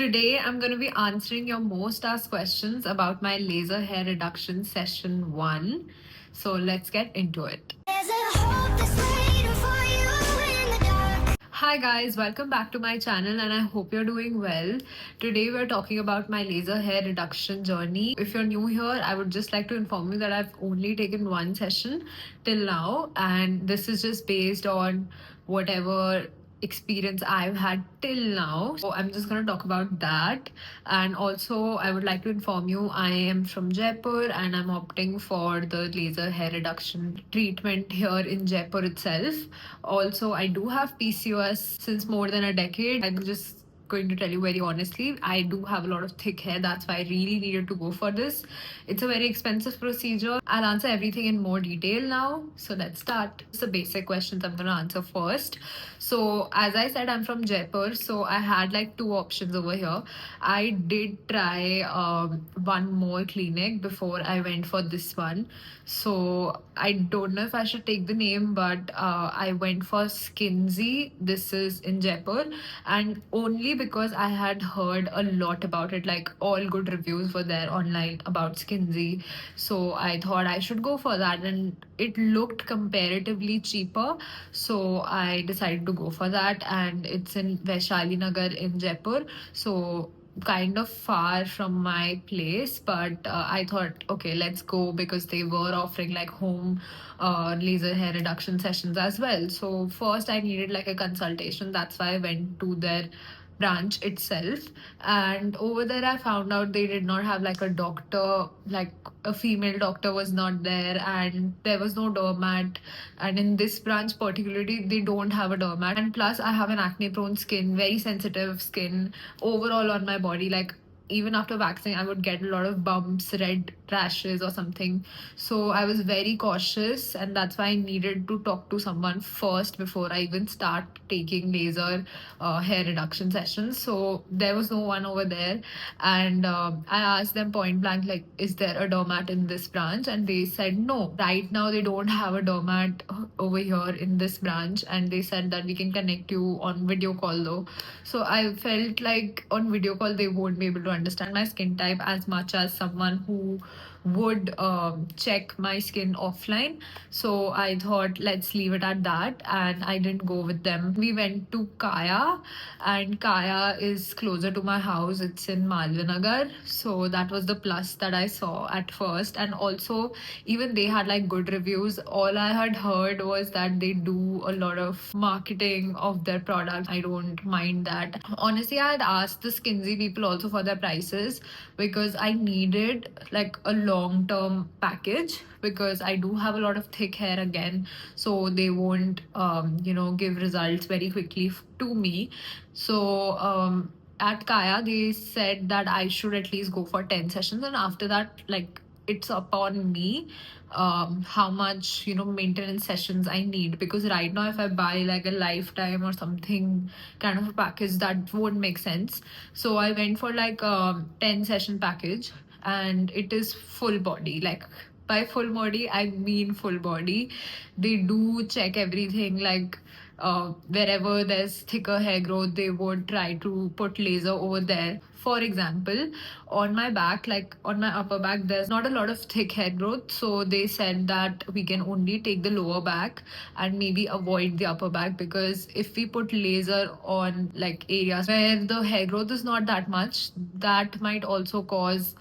Today, I'm going to be answering your most asked questions about my laser hair reduction session 1. So, let's get into it. Hi guys, welcome back to my channel and I hope you're doing well. Today we're talking about my laser hair reduction journey. If you're new here, I would just like to inform you that I've only taken one session till now, and this is just based on whatever experience I've had till now. So I'm just going to talk about that. And also, I would like to inform you I am from Jaipur and I'm opting for the laser hair reduction treatment here in Jaipur itself. Also, I do have PCOS since more than a decade. I'm just going to tell you very honestly, I do have a lot of thick hair. That's why I really needed to go for this. It's a very expensive procedure. I'll answer everything in more detail now. So let's start. It's the basic questions I'm going to answer first. So as I said, I'm from Jaipur. So I had like two options over here. I did try one more clinic before I went for this one. So I don't know if I should take the name, but I went for Skinsy. This is in Jaipur, and only because I had heard a lot about it, like all good reviews were there online about Skinsy. So I thought I should go for that, and it looked comparatively cheaper. So I decided to go for that, and it's in Vaishali Nagar in Jaipur. So kind of far from my place, but I thought, okay, let's go because they were offering like home laser hair reduction sessions as well. So first I needed like a consultation. That's why I went to their branch itself, and over there I found out they did not have like a doctor, like a female doctor was not there, and there was no doormat. And in this branch particularly they don't have a doormat, and plus I have an acne prone skin, very sensitive skin overall on my body. Like even after waxing I would get a lot of bumps, red rashes or something. So I was very cautious, and that's why I needed to talk to someone first before I even start taking laser hair reduction sessions. So there was no one over there, and I asked them point blank, like, is there a doormat in this branch? And they said no, right now they don't have a doormat over here in this branch, and they said that we can connect you on video call though. So I felt like on video call they won't be able to understand my skin type as much as someone who would check my skin offline. So I thought let's leave it at that, and I didn't go with them. We went to Kaya, and Kaya is closer to my house. It's in Malvinagar. So that was the plus that I saw at first. And also, even they had like good reviews. All I had heard was that they do a lot of marketing of their products. I don't mind that. Honestly, I had asked the Skinsy people also for their prices because I needed like a long term package, because I do have a lot of thick hair again. So they won't, give results very quickly to me. So, at Kaya, they said that I should at least go for 10 sessions, and after that, like, it's upon me how much maintenance sessions I need, because right now if I buy like a lifetime or something kind of a package, that won't make sense. So I went for like a 10 session package, and it is full body. Like, by full body I mean full body. They do check everything, like wherever there's thicker hair growth they would try to put laser over there. For example, on my back, like on my upper back, there's not a lot of thick hair growth. So they said that we can only take the lower back and maybe avoid the upper back, because if we put laser on like areas where the hair growth is not that much, that might also cause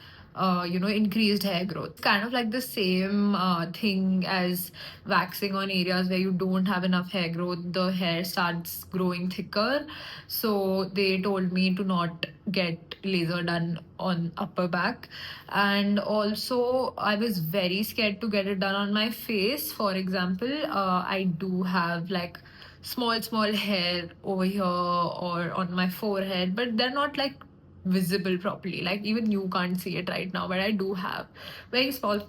increased hair growth. Kind of like the same thing as waxing on areas where you don't have enough hair growth, the hair starts growing thicker. So they told me to not get laser done on upper back. And also I was very scared to get it done on my face. For example, I do have like small hair over here or on my forehead, but they're not like visible properly. Like even you can't see it right now, but I do have very small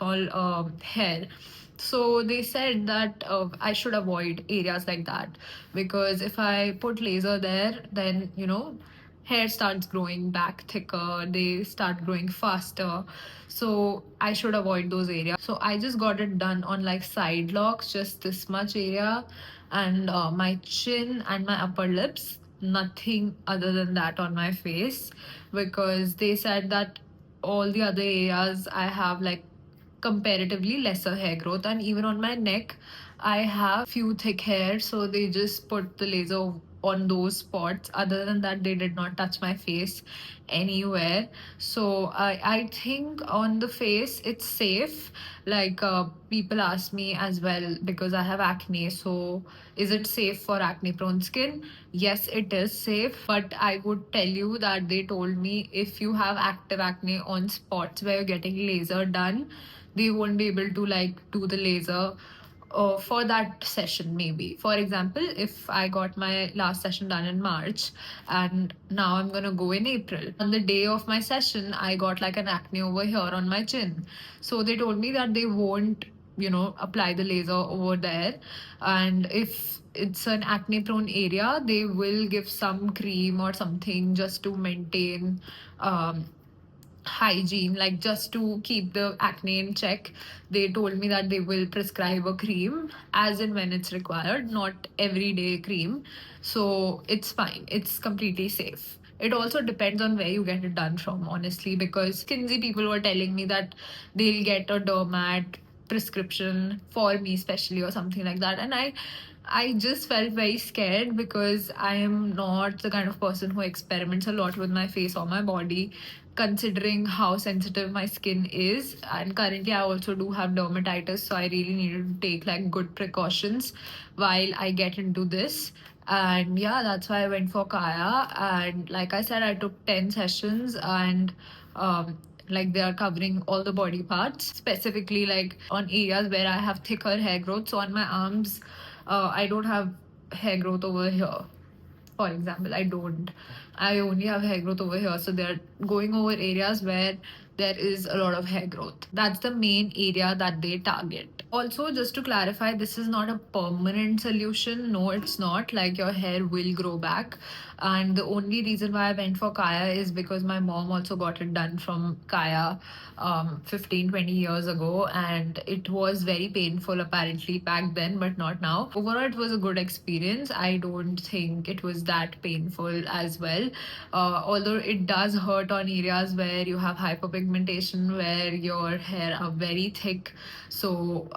hair. So they said that I should avoid areas like that, because if I put laser there, then hair starts growing back thicker, they start growing faster. So I should avoid those areas. So I just got it done on like side locks, just this much area, and my chin and my upper lips. nothing other than that on my face, because they said that all the other areas I have like comparatively lesser hair growth, and even on my neck I have few thick hair, so they just put the laser on those spots. Other than that, they did not touch my face anywhere. So I think on the face it's safe. Like people ask me as well because I have acne, so is it safe for acne prone skin? Yes, it is safe, but I would tell you that they told me if you have active acne on spots where you're getting laser done, they won't be able to like do the laser for that session. Maybe for example, if I got my last session done in March and now I'm gonna go in April, on the day of my session I got like an acne over here on my chin, so they told me that they won't, you know, apply the laser over there. And if it's an acne prone area, they will give some cream or something just to maintain um, hygiene, like just to keep the acne in check. They told me that they will prescribe a cream as and when it's required, not everyday cream. So it's fine, it's completely safe. It also depends on where you get it done from, honestly, because Kinsey people were telling me that they'll get a dermat prescription for me especially or something like that, and I just felt very scared because I am not the kind of person who experiments a lot with my face or my body, considering how sensitive my skin is. And currently, I also do have dermatitis, so I really needed to take like good precautions while I get into this. And yeah, that's why I went for Kaya. And like I said, I took 10 sessions, and like they are covering all the body parts, specifically like on areas where I have thicker hair growth. So on my arms, I don't have hair growth over here. For example, I don't. I only have hair growth over here. So they're going over areas where there is a lot of hair growth. That's the main area that they target. Also, just to clarify, this is not a permanent solution. No, it's not. Like your hair will grow back. And the only reason why I went for Kaya is because my mom also got it done from Kaya 15, 20 years ago. And it was very painful apparently back then, but not now. Overall, it was a good experience. I don't think it was that painful as well. Although it does hurt on areas where you have hyperpigmentation, where your hair are very thick. So,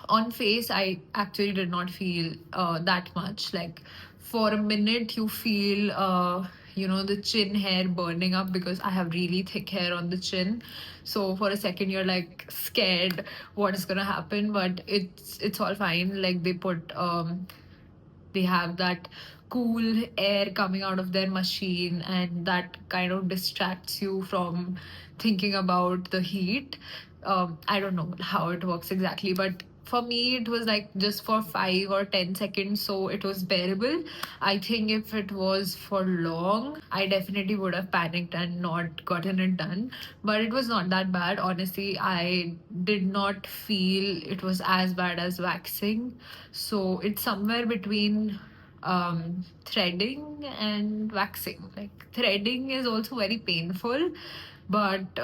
on face I actually did not feel that much. Like for a minute you feel you know, the chin hair burning up because I have really thick hair on the chin. So for a second you're like scared what is gonna happen, but it's all fine. Like they have that cool air coming out of their machine, and that kind of distracts you from thinking about the heat. I don't know how it works exactly, but for me it was like just for 5 or 10 seconds, so it was bearable. I think if it was for long, I definitely would have panicked and not gotten it done. But it was not that bad, honestly. I did not feel it was as bad as waxing. So it's somewhere between threading and waxing. Like threading is also very painful, but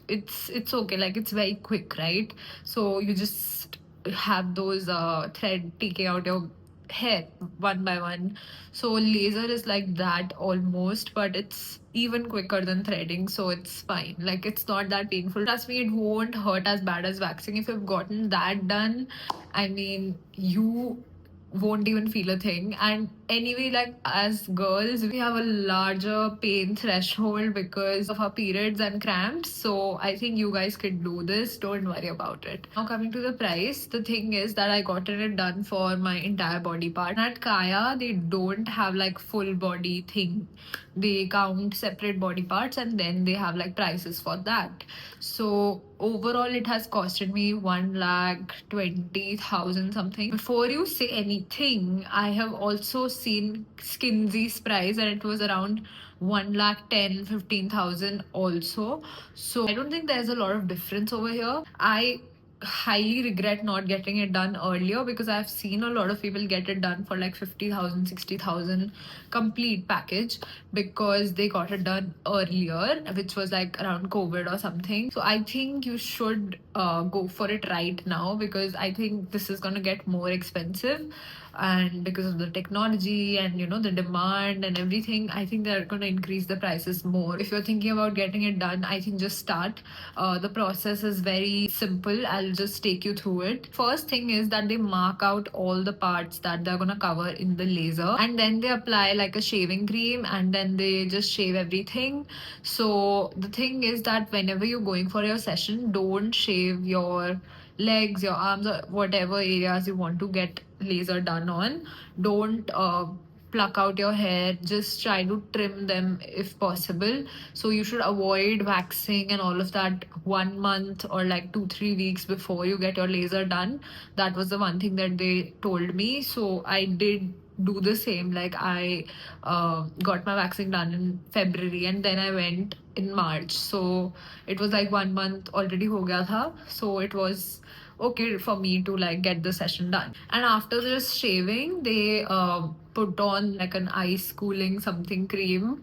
it's okay. Like it's very quick, right? So you just have those thread taking out your hair one by one. So laser is like that almost, but it's even quicker than threading, so it's fine. Like it's not that painful. Trust me, it won't hurt as bad as waxing. If you've gotten that done, I mean, you won't even feel a thing. And anyway, like as girls, we have a larger pain threshold because of our periods and cramps. So I think you guys could do this. Don't worry about it. Now coming to the price, the thing is that I got it done for my entire body part. At Kaya, they don't have like full body thing. They count separate body parts and then they have like prices for that. So overall, it has costed me 1,20,000 something. Before you say anything, I have also seen Skinsy's price and it was around 1,10,15,000 also. So I don't think there's a lot of difference over here. I highly regret not getting it done earlier because I've seen a lot of people get it done for like 50,000, 60,000 complete package because they got it done earlier, which was like around COVID or something. So I think you should go for it right now because I think this is gonna get more expensive. and because of the technology and the demand and everything, I think they're going to increase the prices more. If you're thinking about getting it done, I think just start. The process is very simple. I'll just take you through it. First thing is that they mark out all the parts that they're going to cover in the laser, and then they apply like a shaving cream, and then they just shave everything. So the thing is that whenever you're going for your session, don't shave your legs, your arms, or whatever areas you want to get laser done on. Don't pluck out your hair. Just try to trim them if possible. So you should avoid waxing and all of that 1 month or like 2-3 weeks before you get your laser done. That was the one thing that they told me. So I did do the same. Like I got my waxing done in February, and then I went in March. So it was like 1 month already ho gaya tha. So it was okay for me to like get the session done. And after this shaving, they put on like an ice cooling something cream,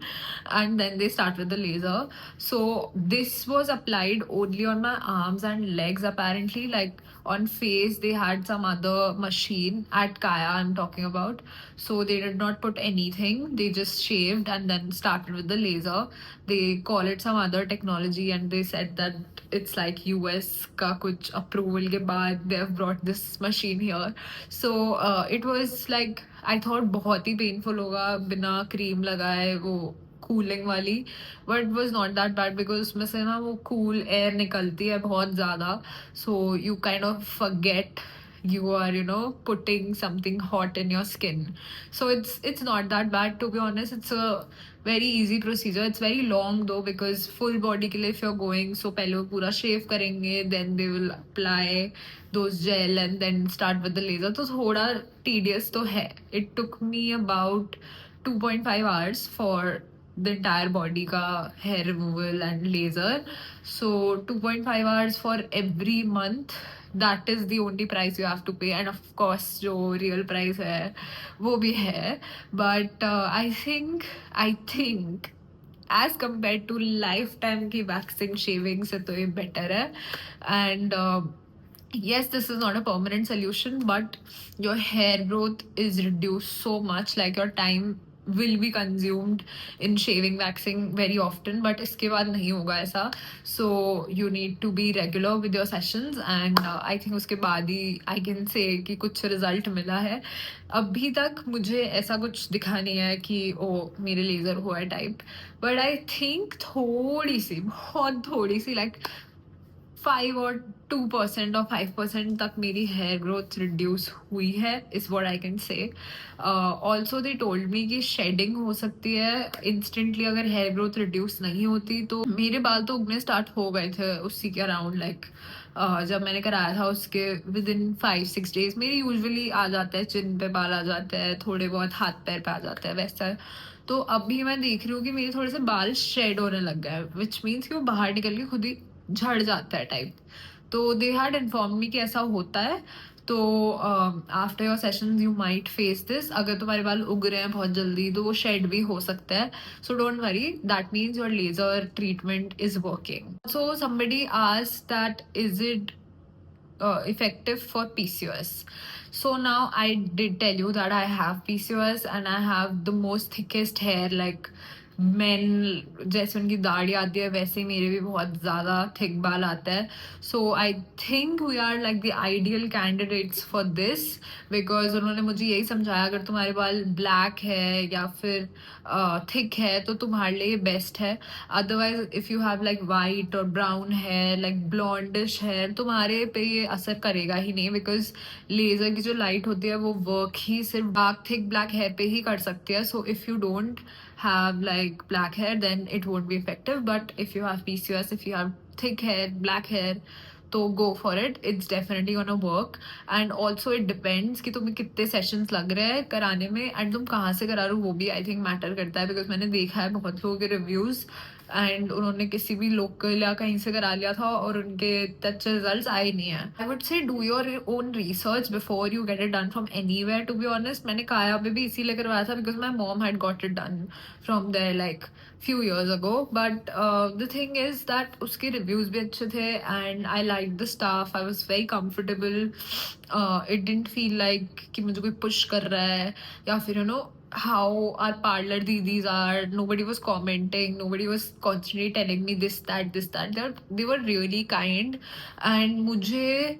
and then they start with the laser. So this was applied only on my arms and legs apparently. Like on face they had some other machine at Kaya, I'm talking about. So they did not put anything, they just shaved and then started with the laser. They call it some other technology, and they said that it's like US का कुछ approval के बाद they have brought this machine here. So it was like I thought बहुत ही painful होगा बिना cream लगाए वो cooling वाली, but was not that bad because उसमें से ना वो कूल एयर निकलती है बहुत ज़्यादा. So you kind of forget you are putting something hot in your skin. So it's not that bad, to be honest. It's a very easy procedure. It's very long though, because full body के लिए if you're going, so पहले वो पूरा shave करेंगे, then they will apply those gel and then start with the laser. तो थोड़ा tedious तो है. It took me about 2.5 hours for the entire body ka hair removal and laser. So 2.5 hours for every month. That is the only price you have to pay, and of course जो real price है वो भी है. But I think as compared to lifetime की waxing shaving से तो ये better है. And yes, this is not a permanent solution, but your hair growth is reduced so much. Like your time will be consumed in shaving, waxing very often, but इसके बाद नहीं होगा ऐसा. So you need to be regular with your sessions, and I think उसके बाद ही I can say कि कुछ result मिला है. अभी तक मुझे ऐसा कुछ दिखा नहीं है कि ओ मेरे लेज़र हुआ है टाइप, but I think थोड़ी सी, बहुत थोड़ी सी, like 5 or 2% or 5% तक मेरी hair growth reduce हुई है, is what I can say. Also they told me कि shedding हो सकती है instantly अगर hair growth reduce नहीं होती. तो मेरे बाल तो उगने start हो गए थे उसी के around, like जब मैंने कराया था उसके within 5-6 days मेरे usually आ जाता है, चिन पे बाल आ जाते हैं, थोड़े बहुत हाथ पैर पे आ जाते हैं वैसा. तो अभी मैं देख रही हूँ कि मेरे थोड़े से बाल शेड होने लग गए, विच मीन्स कि वो बाहर निकल के खुद ही झड़ जाता है टाइप. तो दे हैड इन्फॉर्म मी कि ऐसा होता है. तो after your sessions you might face this. अगर तुम्हारे बाल उग रहे हैं बहुत जल्दी तो वो शेड भी हो सकता है. So don't worry, that means your laser treatment is working. So somebody asked that is it effective for PCOS. So now I did tell you that I have PCOS and I have the most thickest hair. Like men जैसे उनकी दाढ़ी आती है वैसे ही मेरे भी बहुत ज़्यादा थिक बाल आता है. So I think we are like the ideal candidates for this, because उन्होंने मुझे यही समझाया अगर तुम्हारे बाल ब्लैक है या फिर थिक है तो तुम्हारे लिए बेस्ट है. Otherwise if you have like white और ब्राउन हेयर, लाइक ब्लॉन्डिश हेयर, तुम्हारे पे ये असर करेगा ही नहीं, बिकॉज लेज़र की जो लाइट होती है वो वर्क ही सिर्फ डार्क थिक ब्लैक हेयर पे ही कर सकती है. So if you don't have like black hair then it won't be effective, but if you have PCOS, if you have thick hair, black hair, तो go for it. It's definitely gonna work. And also it depends कि तुम्हें कितने sessions लग रहे हैं कराने में, and तुम कहाँ से करा रहे हो वो भी I think matter करता है, because मैंने देखा है बहुत लोगों के reviews एंड उन्होंने किसी भी लोकल या कहीं से करा लिया था और उनके अच्छे रिजल्ट्स आए नहीं है. I would say do your own research before you get it done from anywhere. To be honest मैंने काया पे भी इसीलिए करवाया था because my mom had got it done from there like few years ago, but the thing is that उसके reviews भी अच्छे थे and I liked the staff. I was very comfortable. It didn't feel like कि मुझे कोई push कर रहा है या फिर you know how our parlor didis are. Nobody was commenting. Nobody was constantly telling me this that. They were really kind and मुझे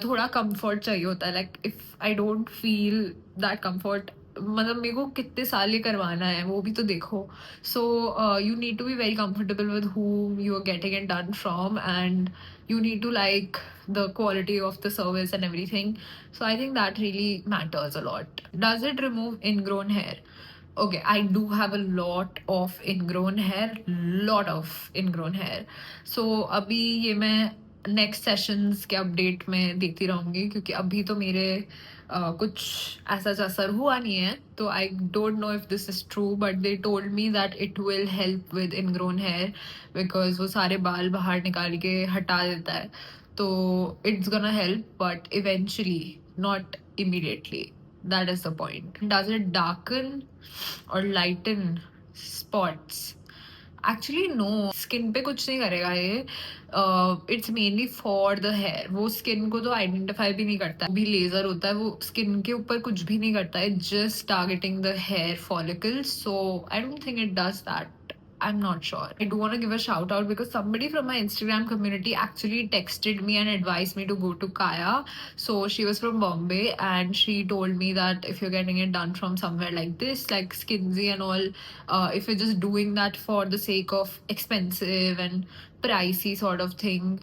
थोड़ा comfort चाहिए होता है. Like if I don't feel that comfort, मतलब मेरे को कितने साल ये करवाना है वो भी तो देखो. So you need to be very comfortable with whom you are getting it done from, and you need to like the quality of the service and everything. So I think that really matters a lot. Does it remove ingrown hair? Okay, I do have a lot of ingrown hair, lot of ingrown hair. So अभी ये मैं next sessions के update में देती रहूंगी क्योंकि अभी तो मेरे कुछ ऐसा असर हुआ नहीं है. तो I don't know if this is true, but they told me that it will help with ingrown hair because वो सारे बाल बाहर निकाल के हटा देता है. तो it's gonna help but eventually, not immediately. That is the point. Does it darken or lighten spots? Actually no, skin पे कुछ नहीं करेगा ये. It's mainly for the hair. वो स्किन को तो आइडेंटिफाई भी नहीं करता. भी लेजर होता है वो स्किन के ऊपर कुछ भी नहीं करता है, just targeting the hair follicles. So I don't think it does that. I'm not sure. I do want to give a shout out because somebody from my Instagram community actually texted me and advised me to go to Kaya. So she was from Bombay and she told me that if you're getting it done from somewhere like this, like Skinsy and all, if you're just doing that for the sake of expensive and pricey sort of thing,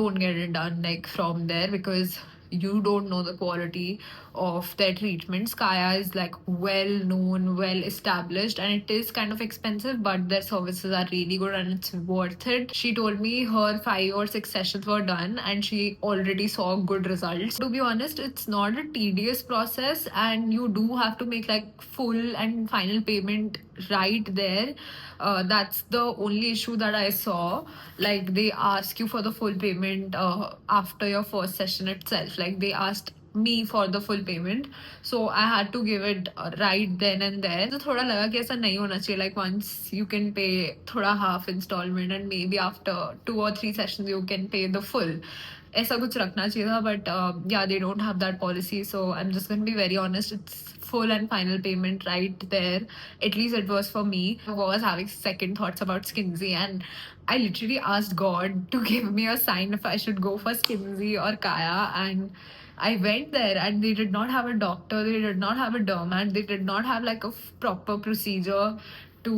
don't get it done like from there because you don't know the quality of their treatments. Kaya is like well known, well established, and it is kind of expensive, but their services are really good and it's worth it. She told me her 5 or 6 sessions were done and she already saw good results. To be honest, it's not a tedious process and you do have to make like full and final payment right there. That's the only issue that I saw. Like they ask you for the full payment after your first session itself. Like they asked me for the full payment, so I had to give it right then and there. तो थोड़ा लगा कि ऐसा नहीं होना चाहिए. Like once you can pay थोड़ा half installment and maybe after 2 or 3 sessions you can pay the full. ऐसा कुछ रखना चाहिए था, but yeah, they don't have that policy. So I'm just gonna be very honest. It's full and final payment right there. At least it was for me. I was having second thoughts about Skinsy, and I literally asked God to give me a sign if I should go for Skinsy or Kaya. And I went there, and they did not have a doctor. They did not have a dermat. They did not have like a proper procedure to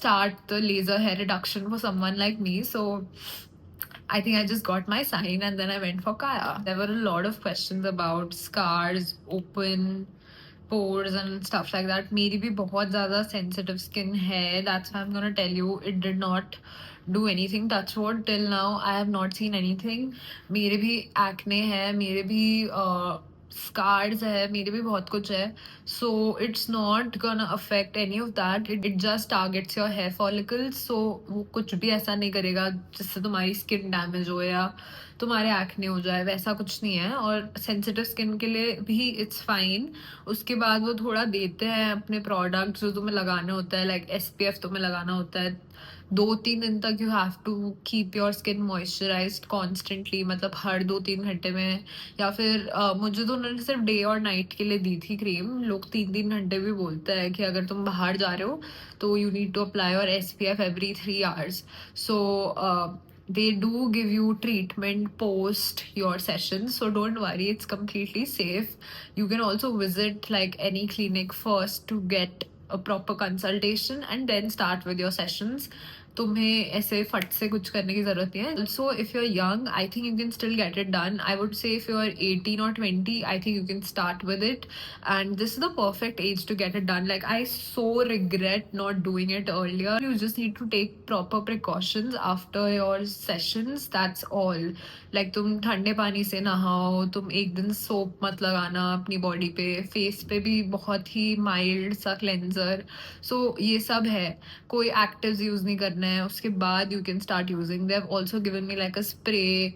start the laser hair reduction for someone like me. So I think I just got my sign and then I went for Kaya. There were a lot of questions about scars, open pores and stuff like that. मेरी भी बहुत ज़्यादा sensitive skin है. That's why I'm gonna tell you it did not do anything. Touch wood, till now I have not seen anything. मेरे भी acne है, मेरे भी scars है, मेरे भी बहुत कुछ है. So it's not gonna affect any of that. It just targets your hair follicles. So वो कुछ भी ऐसा नहीं करेगा जिससे तुम्हारी skin damage हो या तुम्हारे एक्ने हो जाए, वैसा कुछ नहीं है. और सेंसिटिव स्किन के लिए भी इट्स फाइन. उसके बाद वो थोड़ा देते हैं अपने प्रोडक्ट्स जो तुम्हें लगाना होता है. लाइक SPF तुम्हें लगाना होता है 2-3 दिन तक. You have to keep your skin moisturised constantly, मतलब हर 2-3 घंटे में. या फिर मुझे तो उन्होंने सिर्फ डे और नाइट के लिए दी थी क्रीम. लोग 3-3 घंटे भी बोलते हैं कि अगर तुम बाहर जा रहे हो तो you need to apply your SPF every 3 hours. So they do give you treatment post your sessions, so don't worry, it's completely safe. You can also visit like any clinic first to get a proper consultation and then start with your sessions. तुम्हें ऐसे फट से कुछ करने की जरूरत नहीं है. Also, if you're young, I think you can still get it done. I would say if you're 18 or 20, I think you can start with it. And this is the perfect age to get it done. Like I so regret not doing it earlier. You just need to take proper precautions after your sessions. That's all. Like तुम ठंडे पानी से नहाओ, तुम एक दिन soap मत लगाना अपनी बॉडी पे. फेस पे भी बहुत ही माइल्ड सा क्लेंजर. सो ये सब है. कोई एक्टिव्स यूज नहीं करना है. उसके बाद you can start using. They have also given me like a spray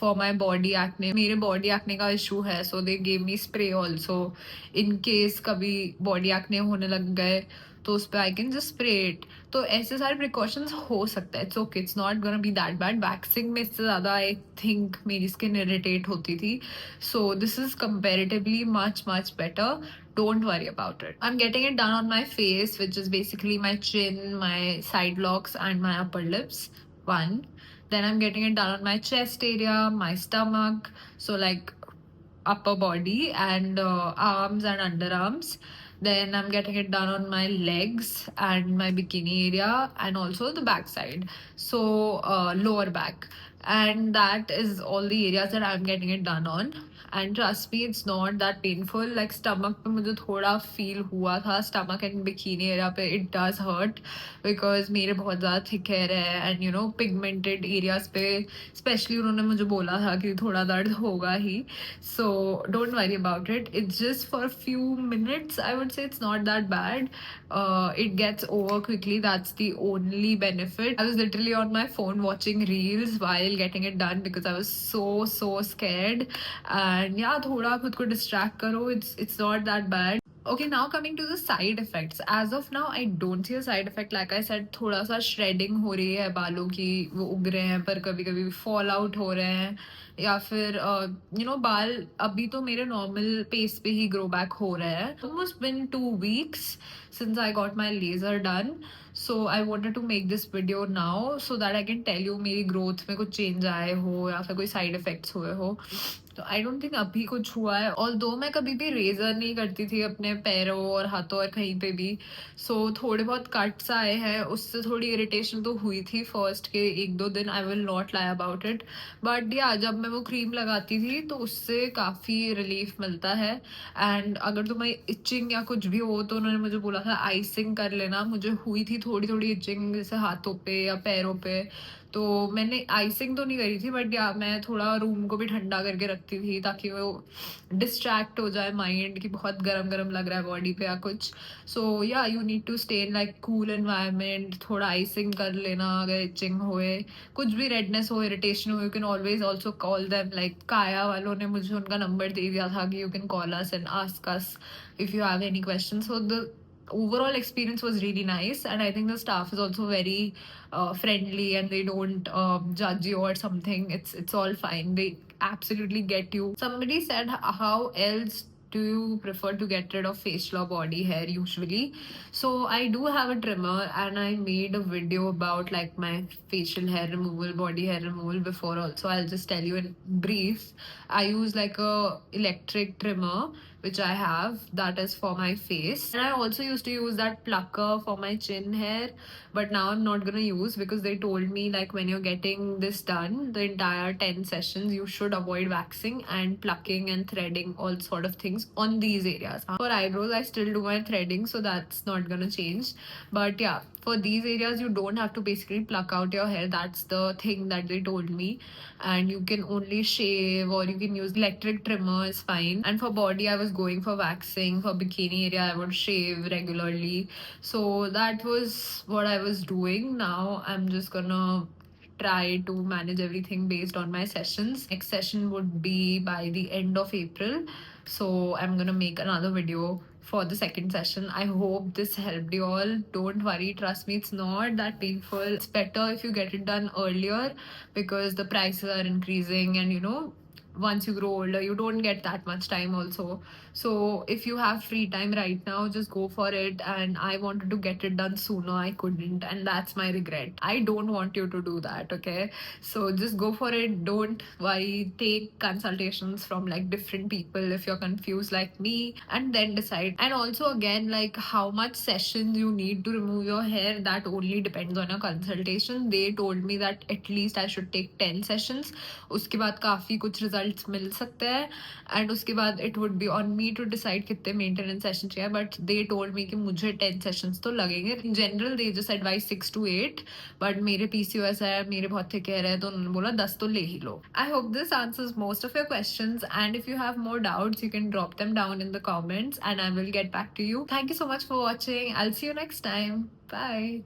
for my body acne. मेरे बॉडी एक्ने का इशू है, so they gave me spray also in case कभी बॉडी एक्ने होने लग गए तो उस पर I can just spray it. तो ऐसे सारे प्रिकॉशंस हो सकता है. It's okay, it's not gonna be that bad. Waxing में इससे ज़्यादा आई थिंक मेरी स्किन इरिटेट होती थी. So this is comparatively much much better. Don't worry about it. I'm getting it done on my face, which is basically my chin, my side locks, and my upper lips. One. Then I'm getting it done on my chest area, my stomach, so like upper body, and arms and underarms. Then I'm getting it done on my legs and my bikini area, and also the back side, so lower back. And that is all the areas that I'm getting it done on. And trust me, it's not that painful. Like stomach पे मुझे थोड़ा feel हुआ था. Stomach and bikini area पे it does hurt because मेरे बहुत ज़्यादा thick hair है, and you know pigmented areas पे especially उन्होंने मुझे बोला था कि थोड़ा दर्द होगा ही. So don't worry about it. It's just for a few minutes. I would say it's not that bad. It gets over quickly. That's the only benefit. I was literally on my phone watching reels while getting it done because I was so scared. And yeah, थोड़ा खुद को distract करो. It's not that bad. Okay, now coming to the side effects. As of now, I don't see a side effect. Like I said, थोड़ा सा shredding हो रही है बालों की, वो उग रहे हैं, पर कभी कभी fall out हो रहे हैं, या फिर you know बाल अभी तो मेरे normal pace पे ही grow back हो रहे हैं. Almost been 2 weeks since I got my laser done. So I wanted to make this video now so that I can tell you मेरी growth में कुछ change आए हो या फिर कोई side effects हुए हो. तो आई डोंट थिंक अभी कुछ हुआ है. और दो मैं कभी भी रेजर नहीं करती थी अपने पैरों और हाथों और कहीं पे भी. सो थोड़े बहुत कट्स आए हैं, उससे थोड़ी इरिटेशन तो हुई थी फर्स्ट के 1-2 दिन. I will not lie about it. But या जब मैं वो क्रीम लगाती थी तो उससे काफ़ी रिलीफ मिलता है. एंड अगर तुम्हें इचिंग या कुछ भी हो तो उन्होंने मुझे बोला था आइसिंग कर लेना. मुझे हुई थी थोड़ी थोड़ी इचिंग जैसे हाथों पे या पैरों पे. तो मैंने आइसिंग तो नहीं करी थी, बट या मैं थोड़ा रूम को भी ठंडा करके रखती थी ताकि वो डिस्ट्रैक्ट हो जाए माइंड कि बहुत गरम गरम लग रहा है बॉडी पे या कुछ. सो या you need to stay in like cool environment. थोड़ा आइसिंग कर लेना अगर इचिंग होए, कुछ भी रेडनेस हो, इरिटेशन हो. You can always also call them. Like काया वालों ने मुझे उनका नंबर दे दिया था कि you can call us and ask us if you have any questions. So the overall experience was really nice, and I think the staff is also very friendly, and they don't judge you or something. It's all fine. They absolutely get you. Somebody said, how else do you prefer to get rid of facial or body hair usually? So I do have a trimmer, and I made a video about like my facial hair removal, body hair removal before also. I'll just tell you in brief. I use like a electric trimmer which I have, that is for my face. And I also used to use that plucker for my chin hair, but now I'm not gonna use because they told me like when you're getting this done, the entire 10 sessions, you should avoid waxing and plucking and threading, all sort of things on these areas. For eyebrows, I still do my threading, so that's not gonna change. But yeah, for these areas, you don't have to basically pluck out your hair. That's the thing that they told me. And you can only shave, or you can use electric trimmer, is fine. And for body, I was going for waxing. For bikini area, I would shave regularly. So that was what I was doing. Now I'm just gonna try to manage everything based on my sessions. Next session would be by the end of April. So I'm gonna make another video for the second session. I hope this helped you all. Don't worry, trust me, it's not that painful. It's better if you get it done earlier because the prices are increasing, and you know, once you grow older, you don't get that much time also. So if you have free time right now, just go for it. And I wanted to get it done sooner, I couldn't, and that's my regret. I don't want you to do that, okay? So just go for it. Don't worry. Take consultations from like different people if you're confused like me, and then decide. And also again, like how much sessions you need to remove your hair, that only depends on your consultation. They told me that at least I should take 10 sessions. उसके बाद काफ़ी कुछ results मिल सकते हैं, and उसके बाद it would be on me to decide कितने maintenance sessions चाहिए. But they told me कि मुझे 10 sessions तो लगेंगे. In general they just advise 6 to 8, but मेरे PCOS है, मेरे बहुत thick hair है, तो उन्होंने बोला 10 तो ले ही लो. I hope this answers most of your questions, and if you have more doubts, you can drop them down in the comments and I will get back to you. Thank you so much for watching. I'll see you next time. Bye.